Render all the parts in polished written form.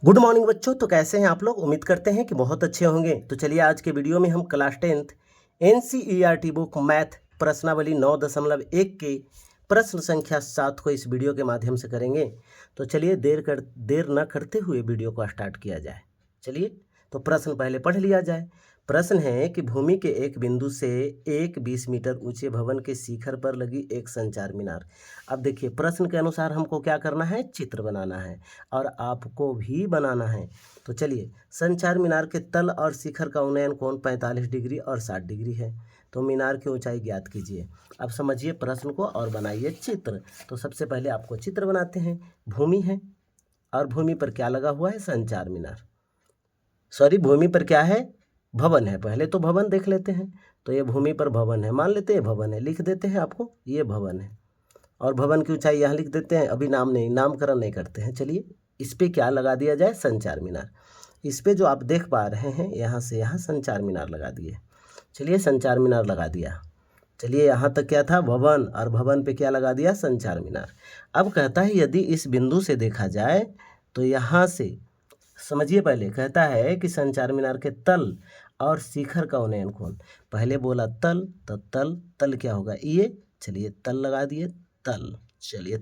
Good morning बच्चों। तो कैसे हैं आप लोग? उम्मीद करते हैं कि बहुत अच्छे होंगे। तो चलिए आज के वीडियो में हम class 10th NCERT book math प्रश्नावली 9.1 के प्रश्न संख्या 7 को इस वीडियो के माध्यम से करेंगे। तो चलिए देर न करते हुए वीडियो को स्टार्ट किया जाए। चलिए तो प्रश्न पहले पढ़ लिया जाए। प्रश्न है कि भूमि के एक बिंदु से एक 20 मीटर ऊंचे भवन के शिखर पर लगी एक संचार मीनार। अब देखिए प्रश्न के अनुसार हमको क्या करना है, चित्र बनाना है और आपको भी बनाना है। तो चलिए, संचार मीनार के तल और शिखर का उन्नयन कोण 45 डिग्री और 60 डिग्री है। तो मीनार की ऊंचाई ज्ञात कीजिए। अब समझिए प्रश्न को और बनाइए चित्र। तो सबसे पहले आपको चित्र बनाते हैं। भूमि है और भूमि पर क्या लगा हुआ है, संचार मीनार। सॉरी, भूमि पर क्या है, भवन है। पहले तो भवन देख लेते हैं। तो ये भूमि पर भवन है, मान लेते हैं भवन है, लिख देते हैं आपको ये भवन है। और भवन की ऊंचाई यहाँ लिख देते हैं। अभी नामकरण नहीं करते हैं। चलिए इस पे क्या लगा दिया जाए, संचार मीनार। इस पे जो आप देख पा रहे हैं यहाँ से यहाँ संचार मीनार लगा दिए। चलिए संचार मीनार लगा दिया। चलिए यहाँ तक क्या था, भवन, और भवन पे क्या लगा दिया, संचार मीनार। अब कहता है यदि इस बिंदु से देखा जाए तो यहाँ से समझिए, पहले कहता है कि संचार मीनार के तल और शिखर का उन्नयन कोण। पहले बोला तल, तो तल क्या होगा, ये। चलिए तल लगा दिए, तल। चलिए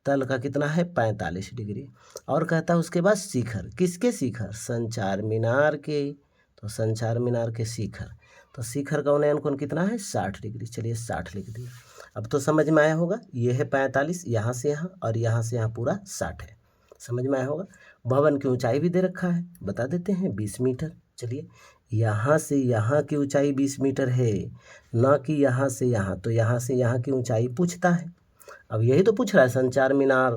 तल का कितना है, 45 डिग्री। और कहता है उसके बाद शिखर, किसके शिखर, संचार मीनार के। तो संचार मीनार के शिखर, तो शिखर का उन्नयन कोण कितना है, 60 डिग्री। चलिए 60 लिख दिए। अब तो समझ में आया होगा, ये है 45, यहाँ से यहाँ और यहाँ से यहाँ पूरा 60 है। समझ में आया होगा। भवन की ऊंचाई भी दे रखा है, बता देते हैं 20 मीटर। चलिए यहाँ से यहाँ की ऊंचाई 20 मीटर है, ना कि यहाँ से यहाँ। तो यहाँ से यहाँ की ऊंचाई पूछता है। अब यही तो पूछ रहा है, संचार मीनार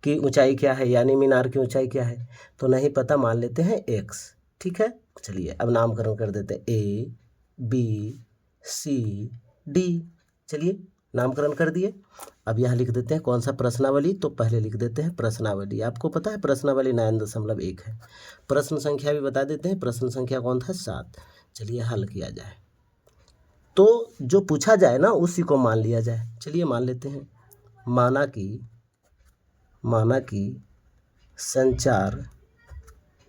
की ऊंचाई क्या है, यानी मीनार की ऊंचाई क्या है। तो नहीं पता, मान लेते हैं x। ठीक है, चलिए अब नामकरण कर देते हैं A B C D। चलिए नामकरण कर दिए। अब यहाँ लिख देते हैं कौन सा, प्रश्नावली। तो पहले लिख देते हैं प्रश्नावली। आपको पता है प्रश्नावली 9.1 है। प्रश्न संख्या भी बता देते हैं। प्रश्न संख्या कौन था, 7। चलिए हल किया जाए। तो जो पूछा जाए ना उसी को मान लिया जाए। चलिए मान लेते हैं, माना कि संचार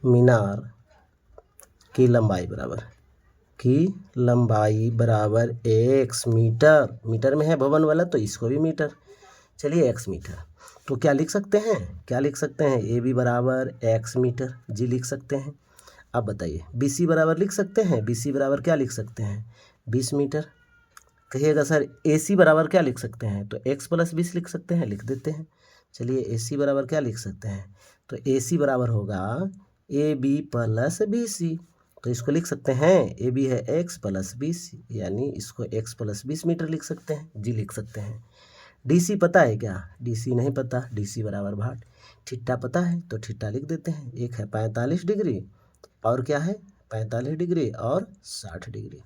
मीनार की लंबाई बराबर x मीटर। मीटर में है भवन वाला, तो इसको भी मीटर। चलिए x मीटर। तो क्या लिख सकते हैं, ए बी बराबर x मीटर, जी लिख सकते हैं। अब बताइए BC बराबर लिख सकते हैं। BC बराबर क्या लिख सकते हैं, 20 मीटर। कहिएगा सर AC बराबर क्या लिख सकते हैं, तो x + 20 लिख सकते हैं, लिख देते हैं। चलिए AC बराबर क्या लिख सकते हैं, तो AC बराबर होगा AB + BC। तो इसको लिख सकते हैं, AB है x + 20, यानी इसको x + 20 मीटर लिख सकते हैं, जी लिख सकते हैं। DC पता है क्या, DC नहीं पता, DC बराबर भाट। थीटा पता है, तो थीटा लिख देते हैं। एक है 45 डिग्री और क्या है, 45 डिग्री और 60 डिग्री।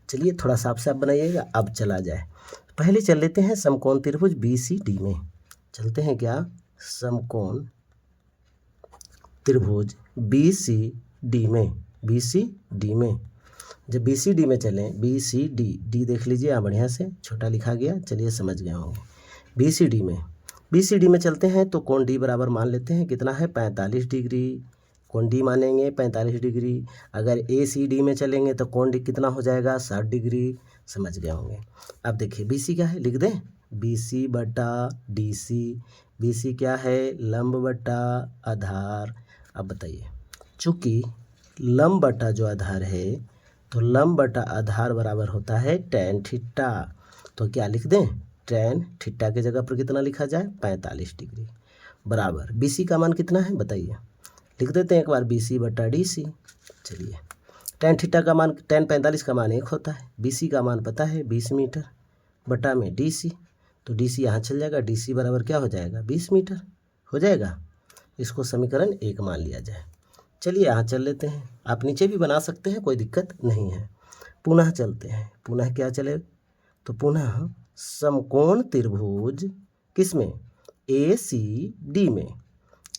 चलिए थोड़ा साफ साफ बनाइएगा। अब चला जाए, पहले चल लेते हैं समकोण त्रिभुज BCD में। चलते हैं क्या, समकोण त्रिभुज BCD में। जब BCD में चलें, BCD, डी देख लीजिए यहाँ बढ़िया से, छोटा लिखा गया। चलिए समझ गए होंगे। BCD में चलते हैं तो कोण D बराबर मान लेते हैं कितना है, 45 डिग्री। कोण D मानेंगे 45 डिग्री। अगर ACD में चलेंगे तो कोण D कितना हो जाएगा, 60 डिग्री। समझ गए होंगे। अब देखिए BC क्या है, लिख दें, BC बटा DC। BC क्या है, लंब बटा आधार। अब बताइए, चूँकि लंब बटा जो आधार है, तो लंब बटा आधार बराबर होता है tan थीटा। तो क्या लिख दें, tan थीटा के जगह पर कितना लिखा जाए, 45 डिग्री बराबर। BC का मान कितना है बताइए, लिख देते हैं एक बार, BC बटा DC। चलिए tan थीटा का मान, tan 45 का मान 1 होता है। BC का मान पता है 20 मीटर बटा में DC। तो DC यहाँ चल जाएगा, DC बराबर क्या हो जाएगा, 20 मीटर हो जाएगा। इसको समीकरण 1 मान लिया जाए। चलिए यहाँ चल लेते हैं, आप नीचे भी बना सकते हैं, कोई दिक्कत नहीं है। पुनः चलते हैं, पुनः क्या चले, तो पुनः समकोण त्रिभुज किसमें, ACD में।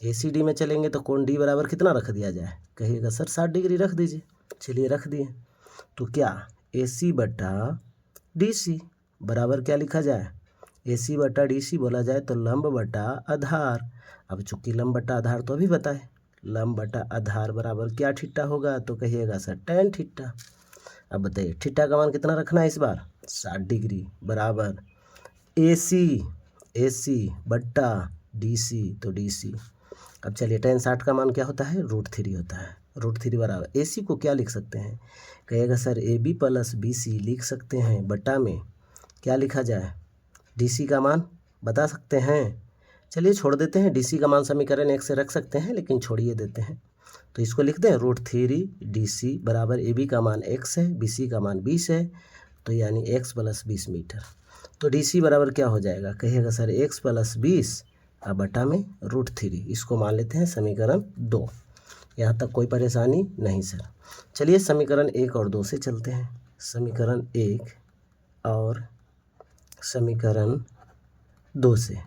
ACD में चलेंगे तो कोण D बराबर कितना रख दिया जाए, कहिएगा सर 60 डिग्री रख दीजिए। चलिए रख दिए। तो क्या AC बटा DC बराबर क्या लिखा जाए, AC बटा DC बोला जाए तो लंब बटा आधार। अब चूंकि लंब बटा आधार तो अभी बताए, लंब बटा आधार बराबर क्या थीटा होगा, तो कहिएगा सर tan थीटा। अब बताइए थीटा का मान कितना रखना है इस बार, 60 डिग्री बराबर AC बट्टा DC, तो DC। अब चलिए tan 60 का मान क्या होता है, √3 होता है। √3 बराबर AC को क्या लिख सकते हैं, कहिएगा सर AB प्लस BC लिख सकते हैं, बट्टा में क्या लिखा जाए, DC का मान बता सकते हैं। चलिए छोड़ देते हैं, DC का मान समीकरण 1 से रख सकते हैं, लेकिन छोड़िए देते हैं। तो इसको लिख दें √3 DC बराबर AB का मान x है, BC का मान 20 है, तो यानी x प्लस 20 मीटर। तो DC बराबर क्या हो जाएगा, कहिएगा सर x प्लस 20 अब बटा में √3। इसको मान लेते हैं समीकरण 2। यहाँ तक कोई परेशानी नहीं सर। चलिए समीकरण 1 और 2 से चलते हैं। समीकरण 1 और समीकरण 2 से,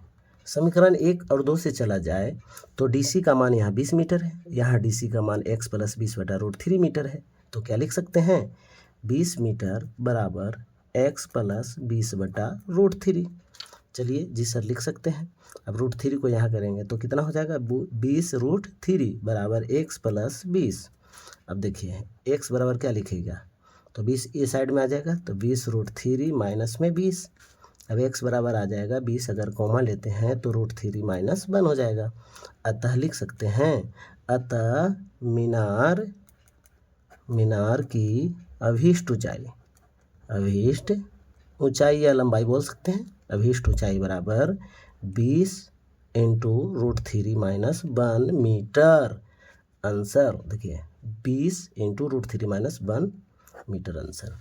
समीकरण 1 और 2 से चला जाए तो DC का मान यहाँ 20 मीटर है, यहाँ DC का मान x प्लस 20 बटा √3 मीटर है। तो क्या लिख सकते हैं, 20 मीटर बराबर x प्लस 20 बटा √3। चलिए जी सर लिख सकते हैं। अब √3 को यहाँ करेंगे तो कितना हो जाएगा, 20 √3 बराबर x प्लस 20। अब देखिए x बराबर क्या लिखेगा, तो 20 ये साइड में आ जाएगा, तो 20 √3 माइनस में 20। अब x बराबर आ जाएगा 20, अगर कॉमा लेते हैं तो √3 माइनस 1 हो जाएगा। अतः लिख सकते हैं, अतः मीनार की अभीष्ट ऊंचाई या लंबाई बोल सकते हैं, अभीष्ट ऊंचाई बराबर 20 इंटू √3 माइनस 1 मीटर। आंसर देखिए 20 इंटू √3 माइनस 1 मीटर आंसर।